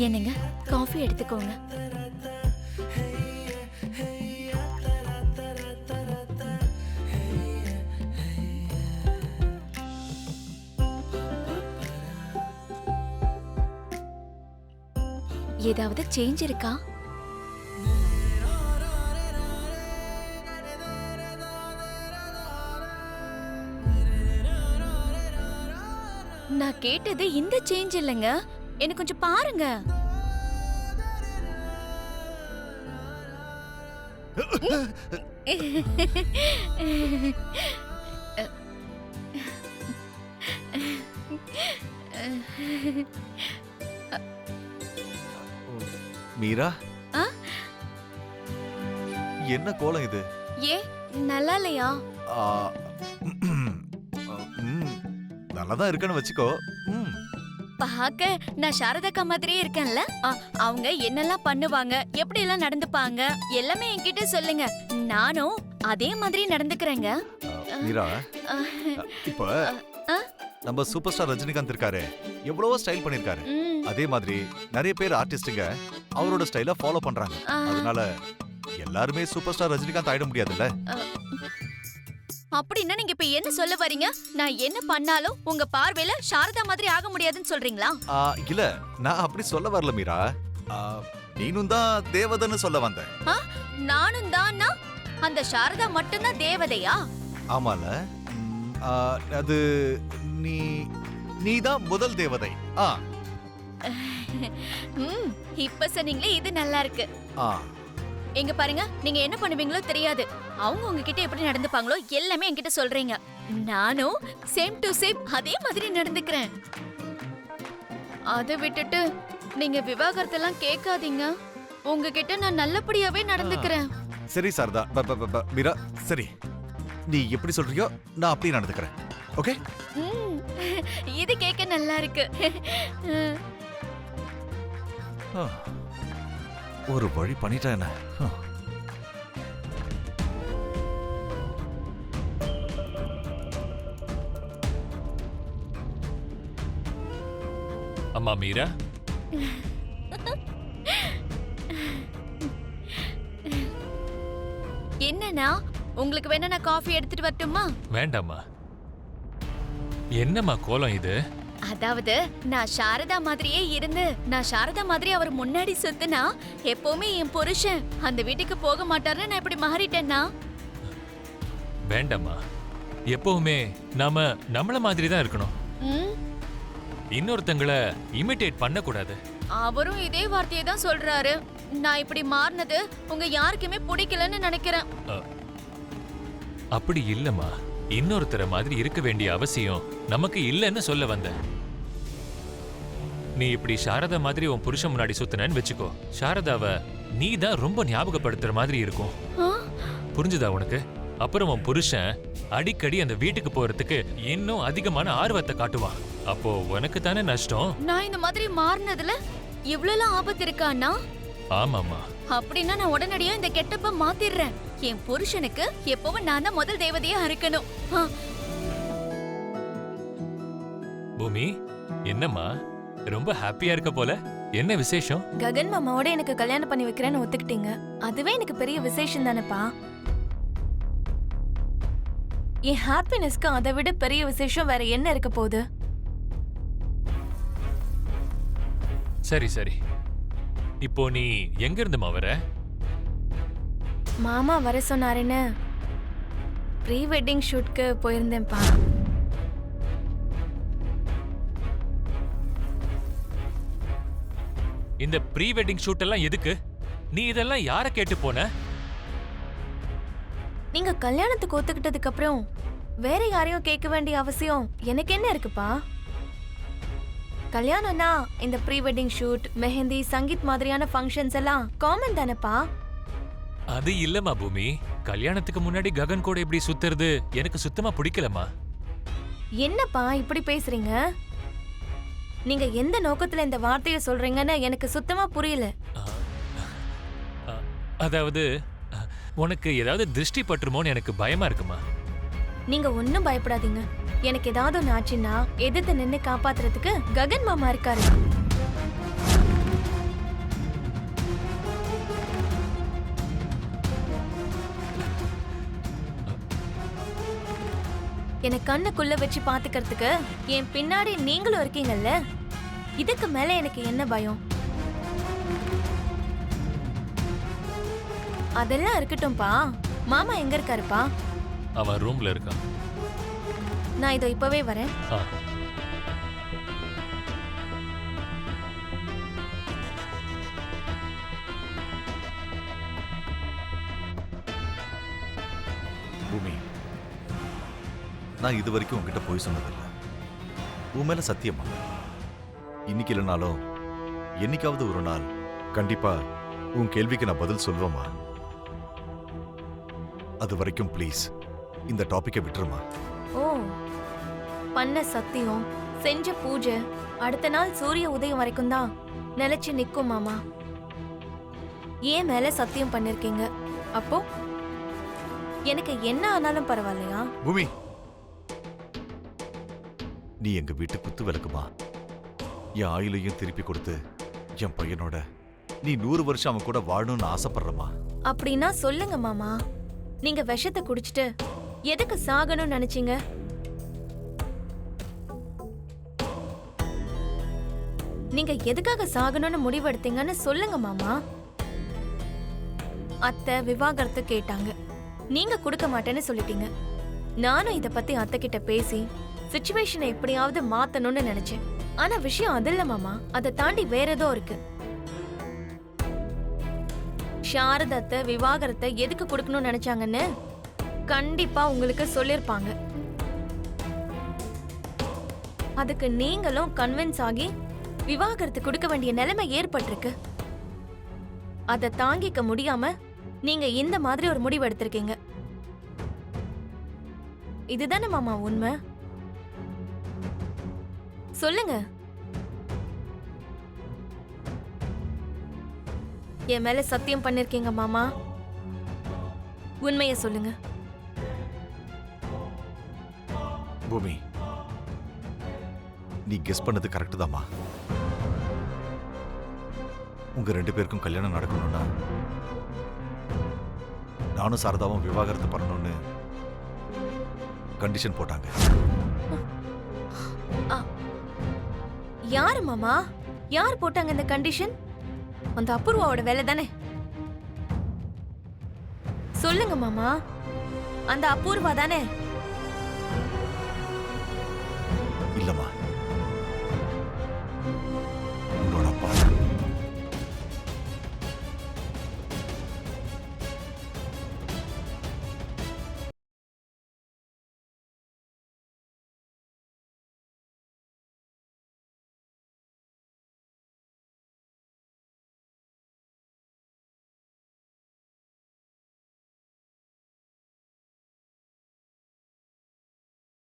என்னங்க, காஃபி எடுத்துக்கோங்க. ஏதாவது சேஞ்ச் இருக்கா? நான் கேட்டது இந்த சேஞ்ச் இல்லைங்க. எனக்கு கொஞ்சம் பாருங்க. மீரா, என்ன கோலம் இது? ஏ நல்லா இல்லையா? நல்லாதான் இருக்குன்னு வச்சுக்கோ. பாக்க நான் சாரதாக்கா மாதிரியே இருக்கேன்ல. அவங்க என்னெல்லாம் பண்ணுவாங்க, எப்படி எல்லாம் நடந்துப்பாங்க, எல்லாமே என்கிட்ட சொல்லுங்க. நானும் அதே மாதிரி நடந்துக்கிறேங்க. மீரா, இப்ப நம்ம சூப்பர் ஸ்டார் ரஜினிகாந்த் இருக்காரு, எவ்வளவோ ஸ்டைல் பண்ணிருக்காரு. அதே மாதிரி நிறைய பேர் ஆர்டிஸ்டுங்க அவரோட ஸ்டைல ஃபாலோ பண்றாங்க. அதனால எல்லாருமே சூப்பர் ஸ்டார் ரஜினிகாந்த் ஆயிட முடியாதுல்ல. அப்படின்னா நீங்க இப்ப என்ன சொல்ல வரீங்க? நான் என்ன பண்ணாலும் உங்க பார்வையில சாரதா மாதிரி ஆக முடியாதுன்னு சொல்றீங்களா? இல்ல, நான் அப்படி சொல்ல வரல மீரா. நீனும் தான் தேவதைன்னு சொல்ல வந்தேன். நானும் தான். அந்த சாரதா மட்டும்தான் தேவதையா? ஆமால, அது நீதான் முதல் தேவதை. இப்ப சொன்னீங்களே, இது நல்லா இருக்கு. எங்க பாருங்க, நீங்க என்ன பண்ணுவீங்களோ தெரியாது. அவங்க உங்ககிட்ட எப்படி நடந்துப்பாங்களோ எல்லாமே என்கிட்ட சொல்றீங்க. நானும் சேம் டு சேம் அதே மாதிரி நடந்துக்கிறேன். அதை விட்டுட்டு நீங்க விவாகரத்தெல்லாம் கேட்காதீங்க. உங்ககிட்ட நான் நல்லபடியாவே நடந்துக்கிறேன். சரி சாரதா, மீரா, சரி நீ எப்படி சொல்றியோ நான் அப்படி நடந்துக்கிறேன். ஓகே? இது கேட்க நல்லா இருக்கு. ஒரு வழி பண்ணிட்டா என்ன? அம்மா மீரா, என்னன்னா உங்களுக்கு வேணா நான் காஃபி எடுத்துட்டு வரட்டுமா? வேண்டாம்மா. என்னம்மா கோலம் இது? அதாவது நான் சாரதா மாதிரியே இருந்து நான் சாரதா மாதிரி அவர் முன்னாடி சுத்துனா எப்பவுமே என் புருஷன் அந்த வீட்டுக்கு போக மாட்டாருன்னு நான் இப்படி மாறிட்டேன்னா? வேண்டாம்மா, எப்பவுமே நாம நம்மள மாதிரி தான் இருக்கணும். இன்னொருத்தங்களை இமிட்டேட் பண்ண கூடாது. அவரும் இதே வார்த்தையை தான் சொல்றாரு. நான் இப்படி மாறினது உங்க யாருக்குமே பிடிக்கலன்னு நினைக்கிறேன். அப்படி இல்லம்மா, இன்னொருத்தர மாதிரி இருக்க வேண்டிய அவசியம் நமக்கு இல்லைன்னு சொல்ல வந்த. நீ இப்படி சாரதா மாதிரி உன் புருஷன் முன்னாடி சுத்தினன்னு வச்சுக்கோ, சாரதாவை நீ தான் ரொம்ப ஞாபகப்படுத்துற மாதிரி இருக்கும். புரிஞ்சுதா உனக்கு? அப்புறம் உன் புருஷன் அடிக்கடி அந்த வீட்டுக்கு போறதுக்கு இன்னும் அதிகமான ஆர்வத்தை காட்டுவான். அப்போ உனக்கு தானே நஷ்டம். நான் இந்த மாதிரி மாறினதுல இவ்வளவு ஆபத்து இருக்கானா? ஆமாமா. அப்படின்னா நான் உடனடியா இந்த கெட்டப்ப மாத்திடுறேன். என் புருஷனுக்கு எப்பவும் நான் தான் முதல் தேவதையா இருக்கணும். பூமி, என்னம்மா ரொம்ப ஹாப்பியா இருக்க போல? என்ன விசேஷம்? ககன் மாமாவோட எனக்கு கல்யாணம் பண்ணி வைக்கிறேன்னு ஒத்துக்கிட்டீங்க. அதுவே எனக்கு பெரிய விசேஷம் தானேப்பா. என் ஹாப்பினஸ்க்கு அதை விட பெரிய விசேஷம் வேற என்ன இருக்க போகுது? சரி சரி, இப்போ நீ எங்க இருந்துமா வர? மாமா வர சொன்னாருன்னு ப்ரீ வெட்டிங் ஷூட்க்கு போயிருந்தேன்ப்பா. இந்த ப்ரீ வெட்டிங் ஷூட் எல்லாம் எதுக்கு? நீ இதெல்லாம் யார கேட்டு போன? நீங்க கல்யாணத்துக்கு ஒத்துக்கிட்டதுக்கு அப்புறம் வேற யாரையும் கேட்க வேண்டிய அவசியம் எனக்கு என்ன இருக்குப்பா? கல்யாணம்னா இந்த pre wedding shoot, mehndi, sangeet மாதிரியான ஃபங்க்ஷன்ஸ் எல்லாம் காமன் தானேப்பா. அது இல்லம்மா பூமி, கல்யாணத்துக்கு முன்னாடி ககன் கூட இப்படி சுத்துறது எனக்கு சுத்தமா பிடிக்கலம்மா. என்னப்பா இப்படி பேசுறீங்க? நீங்க எந்த நோக்கத்துல இந்த வார்த்தையை சொல்றீங்கன்னு எனக்கு சுத்தமா புரியல. அதாவது உனக்கு ஏதாவது திருஷ்டி பற்றுமோன்னு எனக்கு பயமா இருக்குமா. நீங்க ஒன்னும் பயப்படாதீங்க. எனக்கு ஏதாவது ஒன்று ஆச்சுன்னா எதிர்த்து நின்று காப்பாத்துறதுக்கு ககன் மாமா இருக்காரு. என்னை கண்ணுக்குள்ள வச்சு பாத்துக்கிறதுக்கு என் பின்னாடி நீங்களும் இருக்கீங்கல்ல, இதுக்கு மேல எனக்கு என்ன பயம்? அதெல்லாம் இருக்கட்டும்பா. மாமா எங்க இருக்காருப்பா? அவன் ரூம்ல இருக்கான். நான் இதோ இப்பவே வரேன். ஆ. பூமி, நான் இது வரைக்கும் உன்கிட்ட போய் சொன்னதில்லை. உன் மேல சத்தியமா. இன்னைக்கு இல்லைனாலும் என்னைக்காவது ஒரு நாள் கண்டிப்பா உன் கேள்விக்கு நான் பதில் சொல்வேமா. அது வரைக்கும் ப்ளீஸ் இந்த டாபிக்கை விட்டுருமா. ஓ, பண்ண சத்தியம், செஞ்ச பூஜை அடுத்த நாள் சூரிய உதயம் வரைக்கும் தான் நிலைச்சு நிக்கும் மாமா. ஏன் மேல சத்தியம் பண்ணிருக்கீங்க. அப்போ எனக்கு என்ன ஆனாலும் பரவாயில்லையா? பூமி, நீ எங்க வீட்டு குத்து விளக்குமா. என் ஆயுளையும் திருப்பி கொடுத்து என் பையனோட நீ 100 வருஷம் அவன் கூட வாழணும்னு ஆசைப்படுறமா. அப்படின்னா சொல்லுங்க மாமா, நீங்க விஷத்தை குடிச்சிட்டு எதுக்கு சாகணும்னு நினைச்சீங்க? நீங்க எதுக்காக சாகணும்னு முடிவெடுத்தீங்கன்னு சொல்லுங்க மாமா. அத்தை விவாகரத்து கேட்டாங்க, நீங்க கொடுக்க மாட்டேன்னு சொல்லிட்டீங்க. நானும் இத பத்தி அத்தை கிட்ட பேசி சிச்சுவேஷனை எப்படியாவது மாத்தணும்னு நினைச்சேன். ஆனா விஷயம் அது இல்ல மாமா, அதை தாண்டி வேற ஏதோ இருக்கு. சாரதத்தை விவாகரத்தை எதுக்கு கொடுக்கணும்னு நினைச்சாங்கன்னு கண்டிப்பா உங்களுக்கு சொல்லிருப்பாங்க. அதுக்கு நீங்களும் கன்வின்ஸ் ஆகி விவாகரத்து கொடுக்க வேண்டிய நிலைமை ஏற்பட்டிருக்கு. அதை தாங்கிக்க முடியாம நீங்க இந்த மாதிரி ஒரு முடிவு எடுத்திருக்கீங்க. இதுதானே மாமா உண்மை? சொல்லுங்க. என் மேல சத்தியம் பண்ணிருக்கீங்க மாமா, உண்மைய சொல்லுங்க. பூமி, நீ கெஸ் பண்ணது கரெக்ட் தாம்மா. உங்க 2 பேருக்கும் கல்யாணம் நடக்கணும்னா நானும் சாரதாவும் விவாகரத்து பண்ணணும்னு கண்டிஷன் போட்டாங்க. யாரு மாமா? யார் போட்டாங்க இந்த கண்டிஷன்? அந்த அபூர்வாவோட வேலை தானே? சொல்லுங்க மாமா, அந்த அபூர்வா தானே? இல்லம்மா,